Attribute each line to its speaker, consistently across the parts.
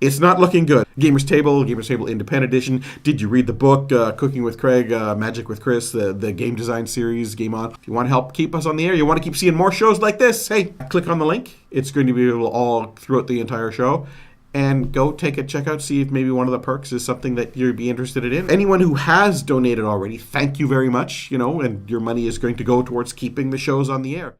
Speaker 1: It's not looking good. Gamers Table Independent Edition. Did you read the book, Cooking with Craig, Magic with Chris, the game design series, Game On? If you want to help keep us on the air, you want to keep seeing more shows like this, hey, click on the link. It's going to be all throughout the entire show. And go take a check out, see if maybe one of the perks is something that you'd be interested in. Anyone who has donated already, thank you very much, and your money is going to go towards keeping the shows on the air.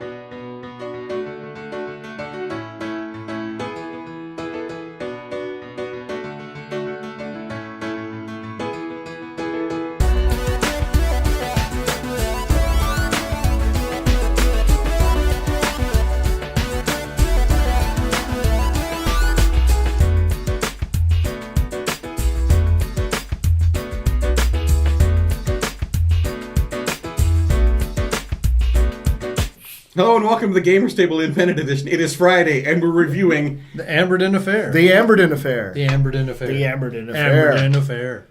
Speaker 1: Hello and welcome to the Gamers Table Independent Edition. It is Friday and we're reviewing
Speaker 2: the Amberden Affair.
Speaker 3: The Amberden Affair.
Speaker 2: The Amberden Affair.
Speaker 3: The Amberden Affair.
Speaker 2: Amberden Affair.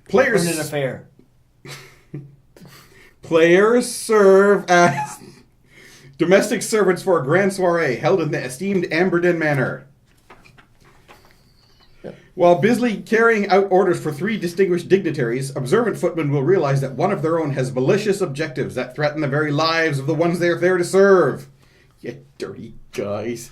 Speaker 1: Players.
Speaker 3: Amberden Affair.
Speaker 1: Players serve as domestic servants for a grand soiree held in the esteemed Amberden Manor. While busily carrying out orders for 3 distinguished dignitaries, observant footmen will realize that one of their own has malicious objectives that threaten the very lives of the ones they are there to serve. You dirty guys.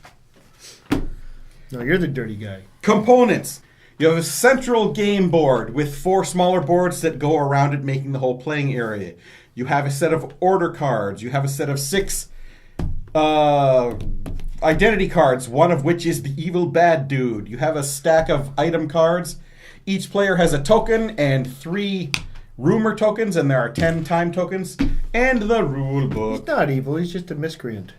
Speaker 3: No, you're the dirty guy.
Speaker 1: Components. You have a central game board with 4 smaller boards that go around it, making the whole playing area. You have a set of order cards. You have a set of 6 identity cards, one of which is the evil bad dude. You have a stack of item cards. Each player has a token and 3 rumor tokens, and there are 10 time tokens, and the rule book.
Speaker 3: He's not evil, he's just a miscreant.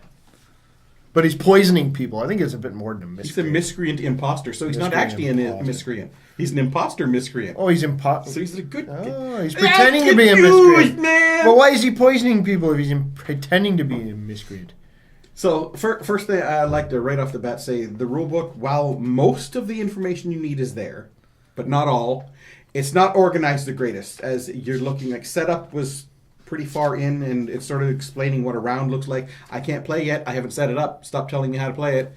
Speaker 3: But he's poisoning people. I think it's a bit more than a miscreant.
Speaker 1: He's a miscreant imposter, so he's not actually a miscreant. He's an imposter miscreant.
Speaker 3: Oh, he's imposter.
Speaker 1: So he's a good...
Speaker 3: Oh, he's pretending to be a miscreant. Man. Well, why is he poisoning people if he's pretending to be a miscreant?
Speaker 1: So, first thing I'd like to right off the bat say, the rulebook, while most of the information you need is there, but not all, it's not organized the greatest. As you're looking, like, setup was pretty far in, and it's sort of explaining what a round looks like. I can't play yet. I haven't set it up. Stop telling me how to play it.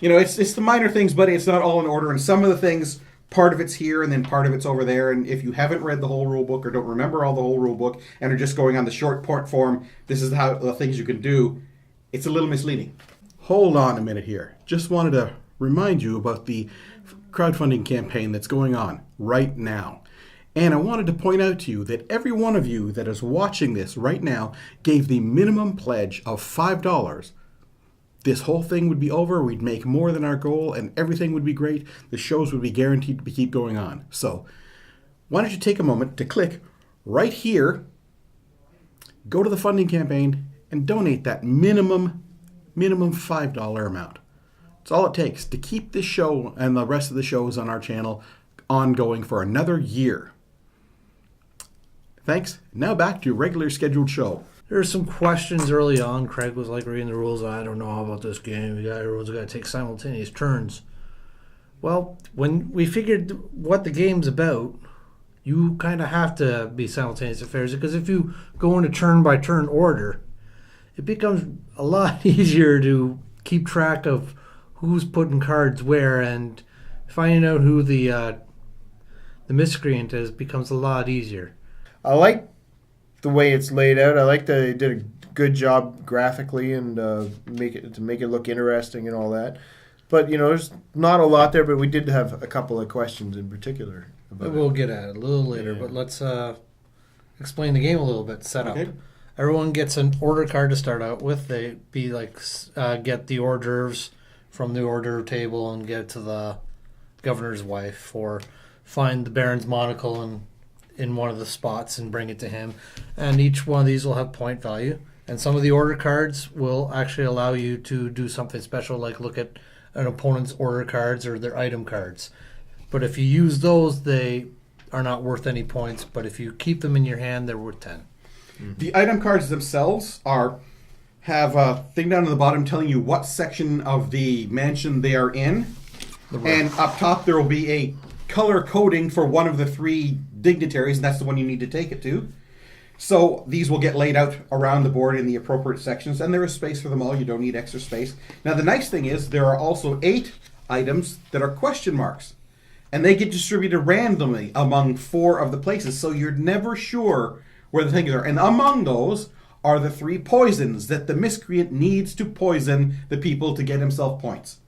Speaker 1: It's the minor things, but it's not all in order, and some of the things, part of it's here, and then part of it's over there, and if you haven't read the whole rulebook or don't remember all the whole rulebook and are just going on the short port form, this is how the things you can do. It's a little misleading. Hold on a minute here. Just wanted to remind you about the crowdfunding campaign that's going on right now. And I wanted to point out to you that every one of you that is watching this right now gave the minimum pledge of $5. This whole thing would be over. We'd make more than our goal and everything would be great. The shows would be guaranteed to keep going on. So why don't you take a moment to click right here, go to the funding campaign, and donate that minimum $5 amount. It's all it takes to keep this show and the rest of the shows on our channel ongoing for another year. Thanks. Now back to your regular scheduled show.
Speaker 2: There were some questions early on. Craig was like reading the rules. I don't know about this game. Everyone's got to take simultaneous turns. Well, when we figured what the game's about, you kind of have to be simultaneous affairs, because if you go in a turn-by-turn order, it becomes a lot easier to keep track of who's putting cards where, and finding out who the miscreant is becomes a lot easier. I
Speaker 3: like the way it's laid out. I like that they did a good job graphically and make it look interesting and all that. But there's not a lot there. But we did have a couple of questions in particular about it.
Speaker 2: We'll get at it a little later. Yeah. But let's explain the game a little bit. Setup. Okay. Everyone gets an order card to start out with. They get the hors d'oeuvres from the hors d'oeuvre table and get to the governor's wife, or find the baron's monocle in one of the spots and bring it to him. And each one of these will have point value. And some of the order cards will actually allow you to do something special, like look at an opponent's order cards or their item cards. But if you use those, they are not worth any points. But if you keep them in your hand, they're worth 10.
Speaker 1: Mm-hmm. The item cards themselves have a thing down at the bottom telling you what section of the mansion they are in. And up top there will be a color coding for one of the 3 dignitaries, and that's the one you need to take it to. So these will get laid out around the board in the appropriate sections, and there is space for them all. You don't need extra space. Now the nice thing is there are also 8 items that are question marks. And they get distributed randomly among 4 of the places, so you're never sure where the things are. And among those are the 3 poisons that the miscreant needs to poison the people to get himself points.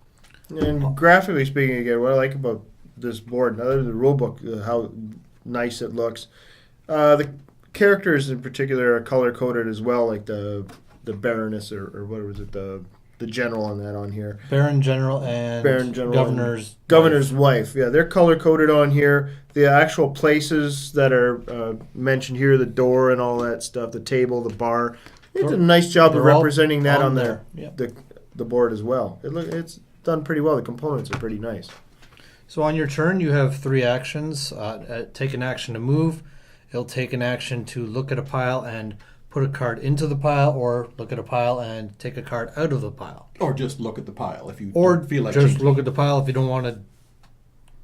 Speaker 3: And graphically speaking, again, what I like about this board, other than the rule book, how nice it looks, the characters in particular are color coded as well, like the Baroness or what was it, the general on that on here.
Speaker 2: Baron General and Governor's
Speaker 3: wife. Yeah, they're color coded on here. The actual places that are mentioned here, the door and all that stuff, the table, the bar. It's a nice job of representing that on the board as well. It's done pretty well. The components are pretty nice.
Speaker 2: So on your turn, you have 3 actions. Take an action to move. It'll take an action to look at a pile and put a card into the pile, or look at a pile and take a card out of the pile.
Speaker 1: Or just look at the pile if you feel like
Speaker 2: just look at the pile if you don't want to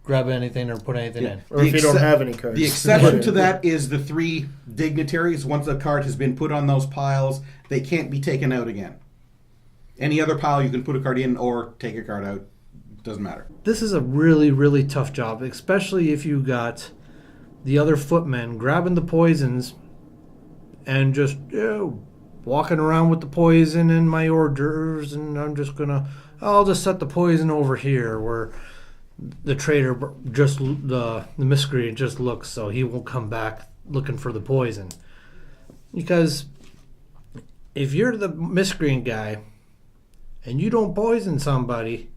Speaker 2: grab anything or put anything in.
Speaker 3: Or if you don't have any cards.
Speaker 1: The exception to that is the 3 dignitaries. Once a card has been put on those piles, they can't be taken out again. Any other pile you can put a card in or take a card out. Doesn't matter.
Speaker 2: This is a really, really tough job, especially if you got the other footmen grabbing the poisons and just walking around with the poison in my hors d'oeuvres, and I'll just set the poison over here where the traitor the miscreant just looks, so he won't come back looking for the poison. Because if you're the miscreant guy and you don't poison somebody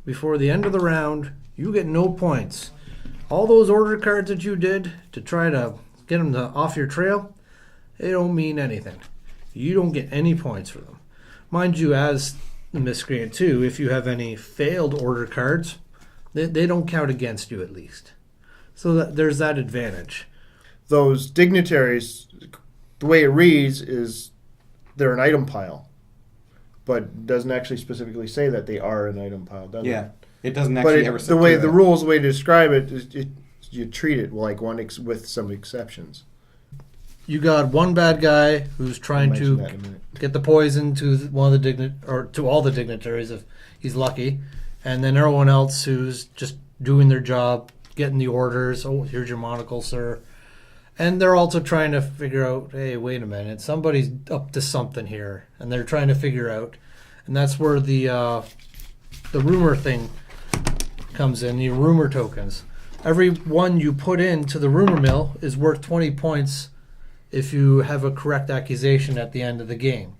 Speaker 2: before the end of the round, you get no points. All those order cards that you did to try to get them off your trail, they don't mean anything. You don't get any points for them. Mind you, as the miscreant too, if you have any failed order cards, they don't count against you at least. So there's that advantage.
Speaker 3: Those dignitaries, the way it reads is they're an item pile, but doesn't actually specifically say that they are an item pile, does it?
Speaker 1: It doesn't actually ever say
Speaker 3: that. The rules, the way to describe it is you treat it like one with some exceptions.
Speaker 2: You got one bad guy who's trying to get the poison to one of the to all the dignitaries if he's lucky, and then everyone else who's just doing their job, getting the orders. Oh, here's your monocle, sir. And they're also trying to figure out, hey, wait a minute, somebody's up to something here, and they're trying to figure out, and that's where the rumor thing comes in. The rumor tokens. Every one you put into the rumor mill is worth 20 points. If you have a correct accusation at the end of the game.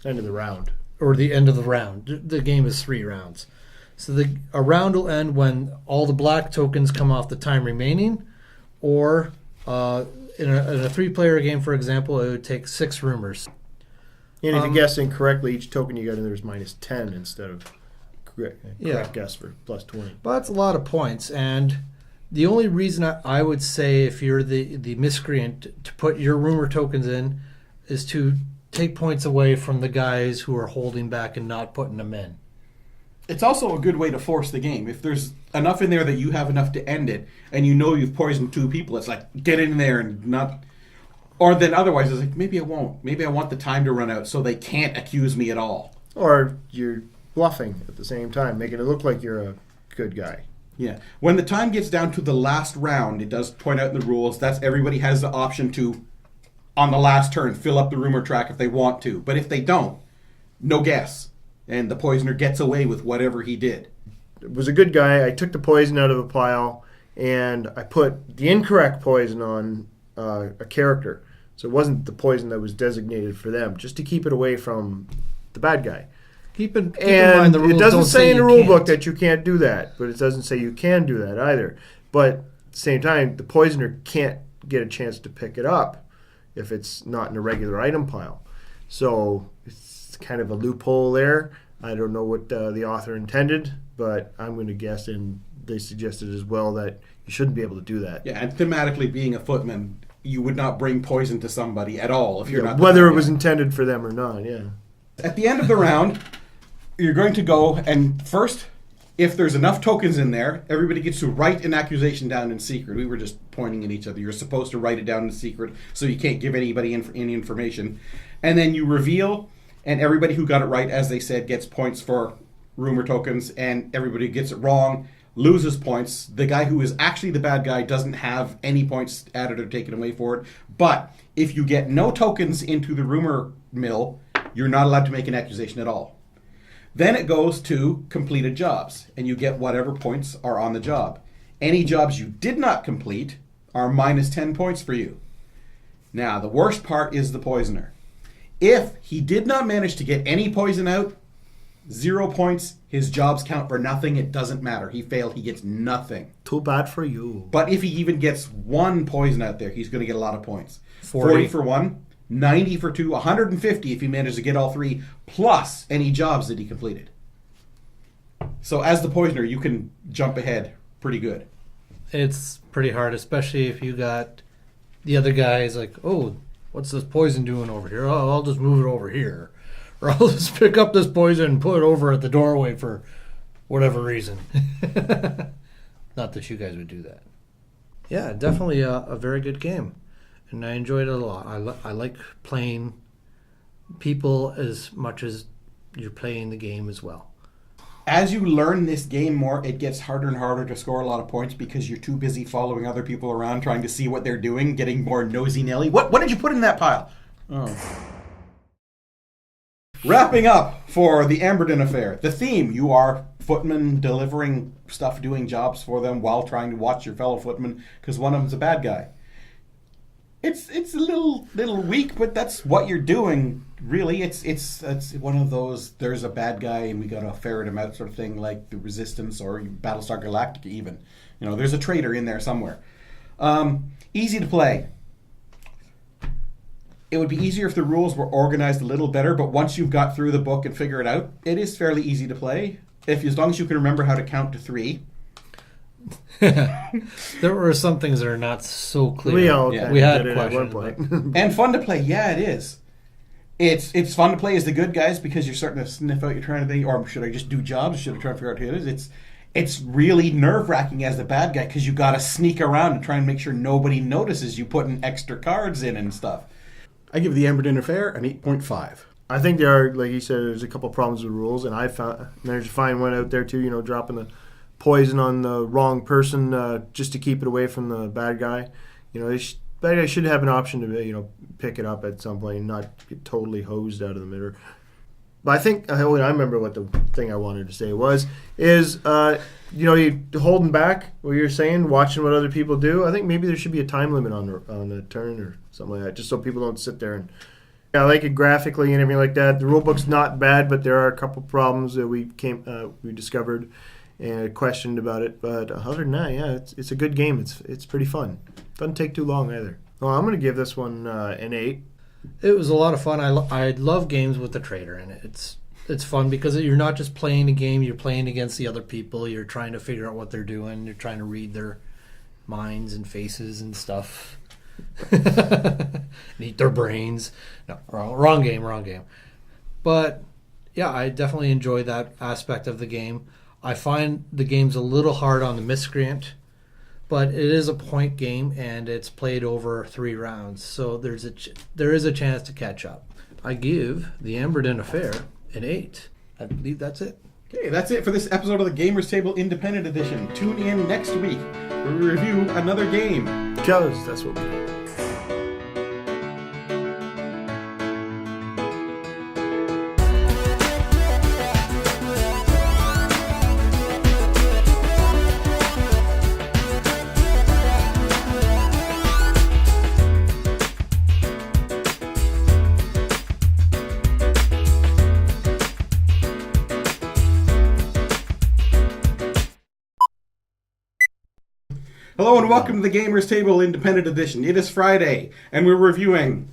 Speaker 3: End of the round.
Speaker 2: Or the end of the round. The game is 3 rounds. So a round will end when all the black tokens come off the time remaining, or in a 3-player game, for example, it would take 6 rumors.
Speaker 3: And if you guess incorrectly, each token you got in there is minus 10 instead of correct guess for plus 20.
Speaker 2: But that's a lot of points, and the only reason I would say if you're the miscreant to put your rumor tokens in is to take points away from the guys who are holding back and not putting them in.
Speaker 1: It's also a good way to force the game. If there's enough in there that you have enough to end it, and you know you've poisoned 2 people, it's like, get in there and not... Or then otherwise, it's like, maybe I won't. Maybe I want the time to run out so they can't accuse me at all.
Speaker 3: Or you're bluffing at the same time, making it look like you're a good guy.
Speaker 1: Yeah. When the time gets down to the last round, it does point out in the rules, everybody has the option to, on the last turn, fill up the rumor track if they want to. But if they don't, no guess. And the poisoner gets away with whatever he did.
Speaker 3: It was a good guy. I took the poison out of the pile, and I put the incorrect poison on a character. So it wasn't the poison that was designated for them, just to keep it away from the bad guy.
Speaker 2: Keep in mind the rules.
Speaker 3: It doesn't say in the rule book that you can't do that, but it doesn't say you can do that either. But at the same time, the poisoner can't get a chance to pick it up if it's not in a regular item pile. So it's kind of a loophole there. I don't know what the author intended, but I'm going to guess, and they suggested as well, that you shouldn't be able to do that.
Speaker 1: Yeah, and thematically, being a footman, you would not bring poison to somebody at all if you're not...
Speaker 3: Whether it was intended for them or not, yeah.
Speaker 1: At the end of the round, you're going to go, and first, if there's enough tokens in there, everybody gets to write an accusation down in secret. We were just pointing at each other. You're supposed to write it down in secret, so you can't give anybody any information. And then you reveal, and everybody who got it right, as they said, gets points for rumor tokens, and everybody gets it wrong, loses points. The guy who is actually the bad guy doesn't have any points added or taken away for it. But if you get no tokens into the rumor mill, you're not allowed to make an accusation at all. Then it goes to completed jobs, and you get whatever points are on the job. Any jobs you did not complete are minus 10 points for you. Now, the worst part is the poisoner. If he did not manage to get any poison out, 0 points, his jobs count for nothing, it doesn't matter. He failed, he gets nothing.
Speaker 3: Too bad for you.
Speaker 1: But if he even gets one poison out there, he's going to get a lot of points.
Speaker 2: 40
Speaker 1: for 1, 90 for 2, 150 if he manages to get all 3, plus any jobs that he completed. So as the poisoner, you can jump ahead pretty good.
Speaker 2: It's pretty hard, especially if you got the other guys like, oh, what's this poison doing over here? Oh, I'll just move it over here. Or I'll just pick up this poison and put it over at the doorway for whatever reason. Not that you guys would do that. Yeah, definitely a very good game. And I enjoyed it a lot. I like playing people as much as you're playing the game as well.
Speaker 1: As you learn this game more, it gets harder and harder to score a lot of points because you're too busy following other people around, trying to see what they're doing, getting more nosy-nelly. What did you put in that pile? Oh. Wrapping up for the Amberden Affair. The theme, you are footmen delivering stuff, doing jobs for them while trying to watch your fellow footmen because one of them's a bad guy. It's a little weak, but that's what you're doing. Really, it's one of those. There's a bad guy, and we gotta ferret him out, sort of thing, like the Resistance or Battlestar Galactica. Even, there's a traitor in there somewhere. Easy to play. It would be easier if the rules were organized a little better, but once you've got through the book and figure it out, it is fairly easy to play. As long as you can remember how to count to 3.
Speaker 2: There were some things that are not so clear.
Speaker 3: We
Speaker 2: had
Speaker 3: questions at one point.
Speaker 1: And fun to play. Yeah, it is. It's fun to play as the good guys because you're starting to sniff out, you're trying to think, or should I just do jobs? Should I try to figure out who it is? It's really nerve-wracking as the bad guy because you got to sneak around and try and make sure nobody notices you putting extra cards in and stuff. I give the Amberden Affair an 8.5.
Speaker 3: I think there are, like you said, there's a couple of problems with rules, and I managed to find one out there too, dropping the poison on the wrong person just to keep it away from the bad guy. Bad guy should have an option to pick it up at some point and not get totally hosed out of the mirror. But I think I remember what the thing I wanted to say is you holding back what you're saying, watching what other people do. I think maybe there should be a time limit on a turn or something like that, just so people don't sit there and. I like it graphically and everything like that. The rulebook's not bad, but there are a couple problems that we discovered and questioned about it. But other than that, yeah, it's a good game. It's pretty fun. Doesn't take too long either. Well, I'm going to give this one an 8.
Speaker 2: It was a lot of fun. I love games with the traitor in it. It's fun because you're not just playing a game. You're playing against the other people. You're trying to figure out what they're doing. You're trying to read their minds and faces and stuff. And eat their brains. No, wrong game. But yeah, I definitely enjoy that aspect of the game. I find the game's a little hard on the miscreant, but it is a point game and it's played over 3 rounds, so there is a chance to catch up. I give the Amberden Affair an 8. I believe that's it.
Speaker 1: Okay, that's it for this episode of the Gamers Table Independent Edition. Tune in next week where we review another game.
Speaker 3: Because that's what we do.
Speaker 1: Hello and welcome to the Gamers Table Independent Edition. It is Friday, and we're reviewing...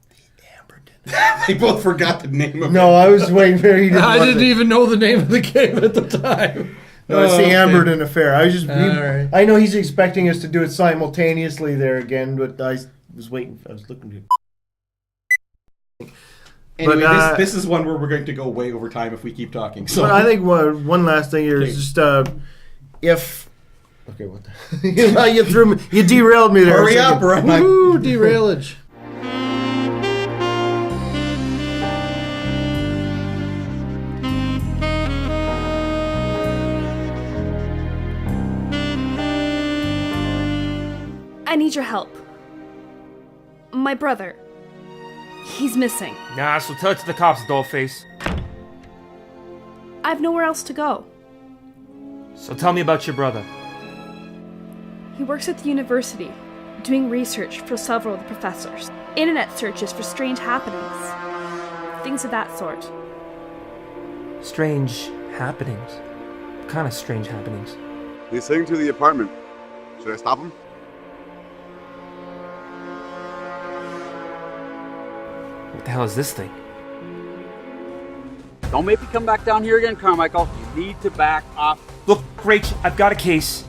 Speaker 3: The Amberden.
Speaker 1: They both forgot the name of it.
Speaker 3: No, I was waiting for you to...
Speaker 2: I didn't even know the name of the game at the time.
Speaker 3: No, it's the Amberden Affair. I was just...
Speaker 2: Right.
Speaker 3: I know he's expecting us to do it simultaneously there again, but I was waiting. I was looking to...
Speaker 1: Anyway, this is one where we're going to go way over time if we keep talking. So
Speaker 3: but I think one last thing here is just if... Okay, what the... you threw me... You derailed me there.
Speaker 1: Hurry up, or am I...
Speaker 2: Woo, derailage.
Speaker 4: I need your help. My brother. He's missing.
Speaker 5: Nah, so tell it to the cops, dollface.
Speaker 4: I've nowhere else to go.
Speaker 5: So tell me about your brother.
Speaker 4: He works at the university, doing research for several of the professors. Internet searches for strange happenings. Things of that sort.
Speaker 5: Strange happenings? What kind of strange happenings?
Speaker 6: He's heading to the apartment. Should I stop him?
Speaker 5: What the hell is this thing?
Speaker 7: Don't make me come back down here again, Carmichael. You need to back off.
Speaker 5: Look, Rach, I've got a case.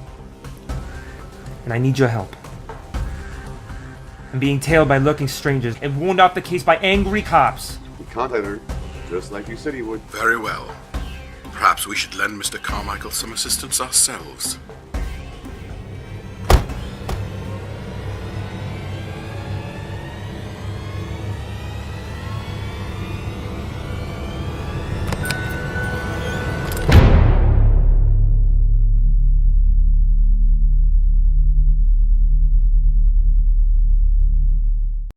Speaker 5: And I need your help. I'm being tailed by lurking strangers and warned off the case by angry cops.
Speaker 6: He contacted her, just like you said he would.
Speaker 8: Very well. Perhaps we should lend Mr. Carmichael some assistance ourselves.